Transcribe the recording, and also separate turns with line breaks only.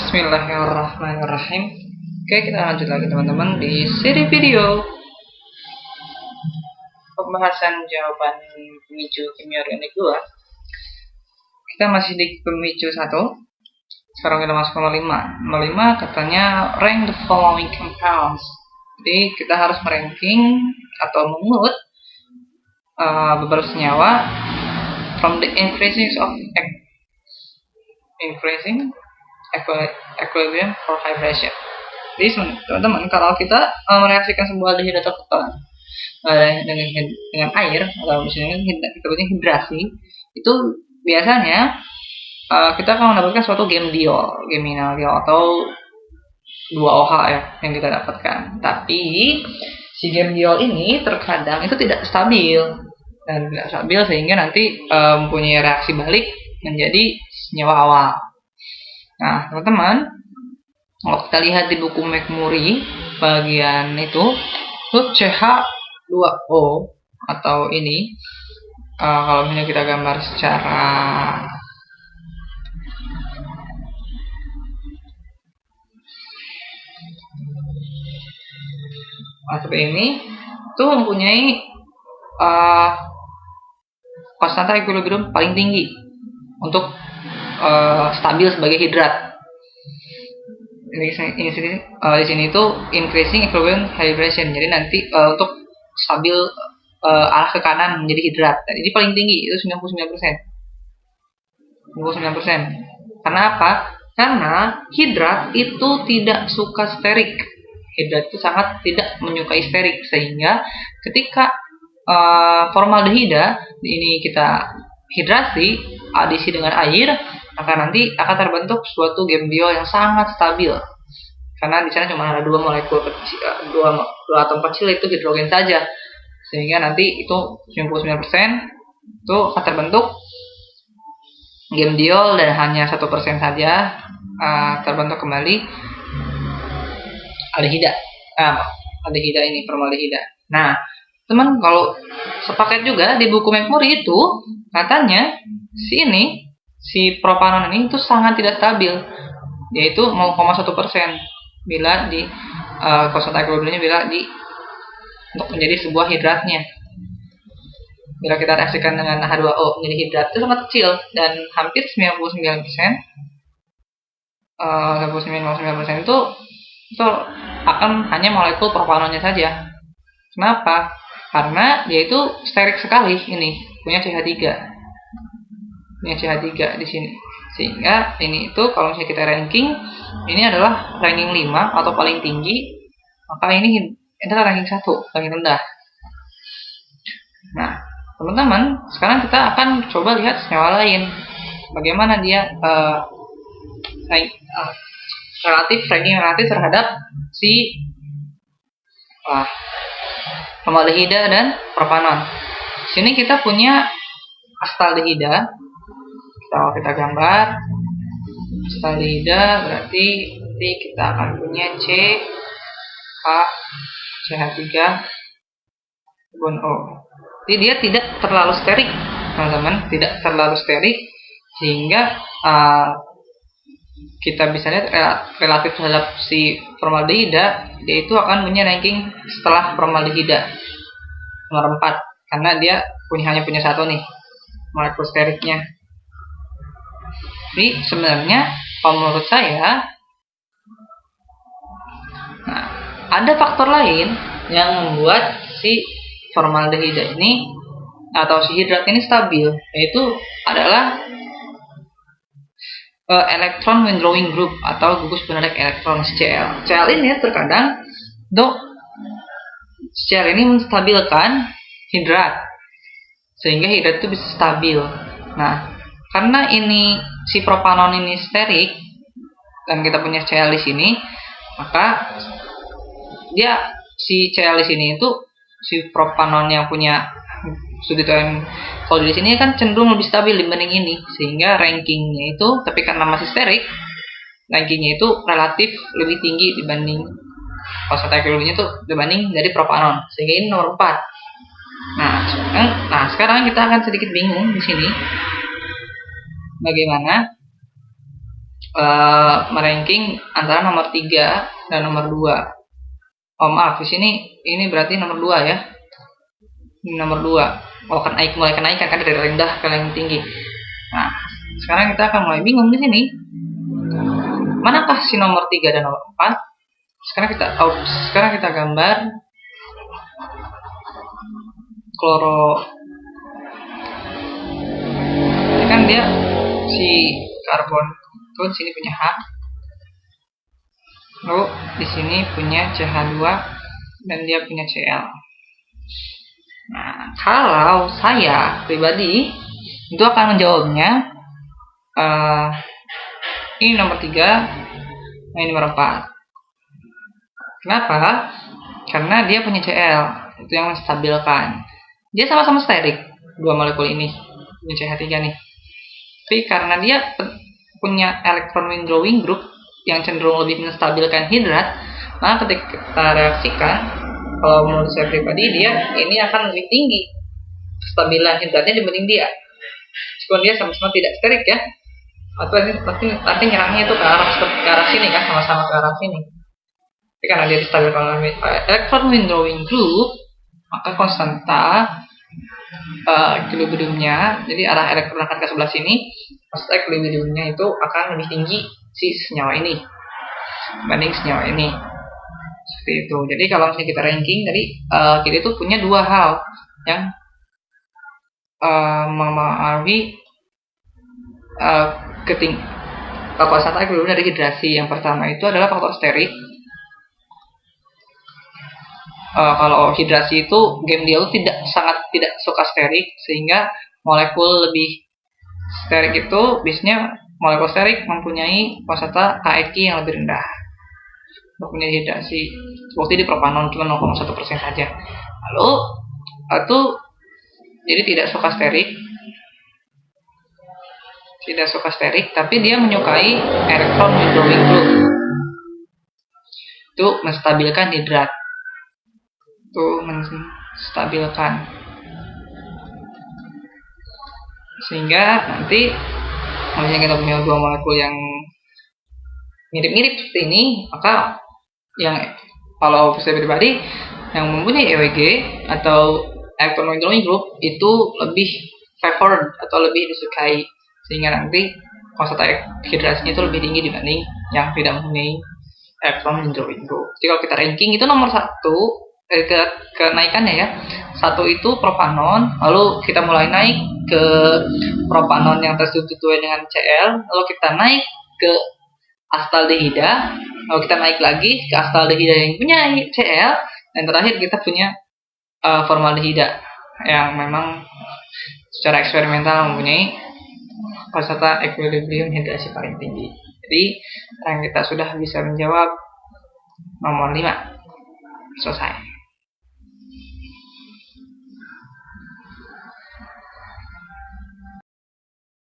Bismillahirrahmanirrahim. Oke, kita lanjut lagi teman-teman di seri video pembahasan jawaban pemicu kimia organik 2. Kita masih di pemicu 1. Sekarang kita masuk ke 05. 05 katanya rank the following compounds. Jadi kita harus meranking atau mengut beberapa senyawa from the increasing equilibrium for hydration. Jadi teman-teman, kalau kita mereaksikan sebuah aldehyda atau keton dengan air atau misalnya kita sebutnya hidrasi, itu biasanya kita akan mendapatkan suatu geminal diol atau 2OH ya yang kita dapatkan. Tapi si geminal ini terkadang itu tidak stabil sehingga nanti mempunyai reaksi balik menjadi senyawa awal. Nah, teman-teman, kalau kita lihat di buku McMurray bagian itu CH2O atau ini, kalau misalnya kita gambar secara seperti ini, itu mempunyai konstanta equilibrium paling tinggi untuk stabil sebagai hidrat. Di sini itu increasing equilibrium hydration. Jadi nanti untuk stabil arah ke kanan menjadi hidrat. Jadi paling tinggi itu 99%. 99%. Karena apa? Karena hidrat itu tidak suka sterik. Hidrat itu sangat tidak menyukai sterik, sehingga ketika formaldehyda ini kita hidrasi adisi dengan air, maka nanti akan terbentuk suatu gemdiol yang sangat stabil. Karena di sana cuma ada dua molekul kecil, dua atom kecil, itu hidrogen saja. Sehingga nanti itu 99% itu akan terbentuk gemdiol, dan hanya 1% saja terbentuk kembali aldehyda. Aldehyda ini formaldehyda. Nah, teman, kalau sepaket juga di buku McMurray itu katanya si propanon ini itu sangat tidak stabil, yaitu 0,1% bila di konstanta equilibriumnya bila untuk menjadi sebuah hidratnya. Bila kita reaksikan dengan H2O menjadi hidrat, itu sangat kecil, dan hampir 99% itu akan hanya molekul propanonnya saja. Kenapa? Karena dia itu sterik sekali, ini punya CH3 di sini, sehingga ini itu kalau misalnya kita ranking, ini adalah ranking 5 atau paling tinggi, maka ini adalah ranking 1 paling rendah. Nah, teman-teman, sekarang kita akan coba lihat senyawa lain, bagaimana dia ranking relatif terhadap si formaldehyda dan propanon. Sini kita punya asaldehyda. Kalau kita gambar asaldehyda, berarti nanti kita akan punya CH3 O. Jadi dia tidak terlalu sterik, teman-teman, tidak terlalu sterik, sehingga kita bisa lihat relatif terhadap si formaldehyda, yaitu akan punya ranking setelah formaldehyda nomor 4, karena dia hanya punya satu nih molekul steriknya. Jadi sebenarnya kalau menurut saya, ada faktor lain yang membuat si formaldehyda ini atau si hidrat ini stabil, yaitu adalah elektron withdrawing group atau gugus penarik elektron Cl. Cl ini terkadang Cl ini menstabilkan hidrat, sehingga hidrat itu bisa stabil. Nah, karena ini si propanon ini sterik dan kita punya Cl di sini, maka dia si Cl di sini itu si propanon yang punya substituen kalau di sini kan cenderung lebih stabil dibanding ini, sehingga rankingnya itu, tapi karena masih sterik, rankingnya itu relatif lebih tinggi dibanding konstanta equilibriumnya itu dibanding dari propanon, sehingga ini nomor 4. Nah, sekarang kita akan sedikit bingung di sini bagaimana meranking antara nomor 3 dan nomor 2. Oh maaf, di sini ini berarti nomor 2 ya. Ini nomor 2. Oh, kan mulai kenaikan kan dari rendah ke yang tinggi. Nah, sekarang kita akan mulai bingung di sini. Manakah si nomor 3 dan nomor 4? Sekarang kita gambar kloro. Ini kan dia si karbon itu di sini punya H. Lalu di sini punya CH2 dan dia punya Cl. Nah, kalau saya pribadi itu akan menjawabnya ini nomor 3, ini nomor 4. Kenapa? Karena dia punya Cl, itu yang menstabilkan. Dia sama-sama sterik, dua molekul ini punya CH3 nih. Tapi karena dia punya elektron withdrawing group yang cenderung lebih menstabilkan hidrat, maka ketika kita reaksikan, kalau menurut saya pribadi, dia ini akan lebih tinggi kestabilan hidratnya dibanding dia. Meskipun dia sama-sama tidak sterik ya, atau nanti nyerangnya itu ke arah sini kan, sama-sama ke arah sini. Tapi karena dia distabilkan oleh elektron withdrawing group, maka konstanta equilibriumnya, jadi arah elektron akan ke sebelah sini, konstanta equilibriumnya itu akan lebih tinggi si senyawa ini dibanding senyawa ini. Seperti itu. Jadi kalau misalnya kita ranking tadi, kita itu punya dua hal yang mempengaruhi konstanta equilibrium dari hidrasi. Yang pertama itu adalah faktor sterik. Kalau hidrasi itu dia sangat tidak suka sterik, sehingga molekul lebih sterik itu biasanya molekul sterik mempunyai konstanta KEQ yang lebih rendah. Mempunyai hidrasi. Seperti di propanon cuma 0,1% saja. Lalu itu jadi tidak suka sterik, tapi dia menyukai elektron withdrawing group. Itu menstabilkan hidrat. Sehingga nanti misalnya kita punya dua molekul yang mirip-mirip seperti ini, maka yang kalau saya pribadi yang mempunyai EWG atau elektron withdrawing group itu lebih favored atau lebih disukai, sehingga nanti konstanta hidrasinya itu lebih tinggi dibanding yang tidak mempunyai elektron withdrawing group. Jadi kalau kita ranking itu nomor 1 kenaikannya ya. 1 itu propanon, lalu kita mulai naik ke propanon yang tersubstitusi dengan Cl, lalu kita naik ke astaldehida, lalu kita naik lagi ke astaldehida yang punya Cl, dan terakhir kita punya formaldehida yang memang secara eksperimental mempunyai konstanta equilibrium hidrasi paling tinggi. Jadi sekarang kita sudah bisa menjawab nomor 5. Selesai.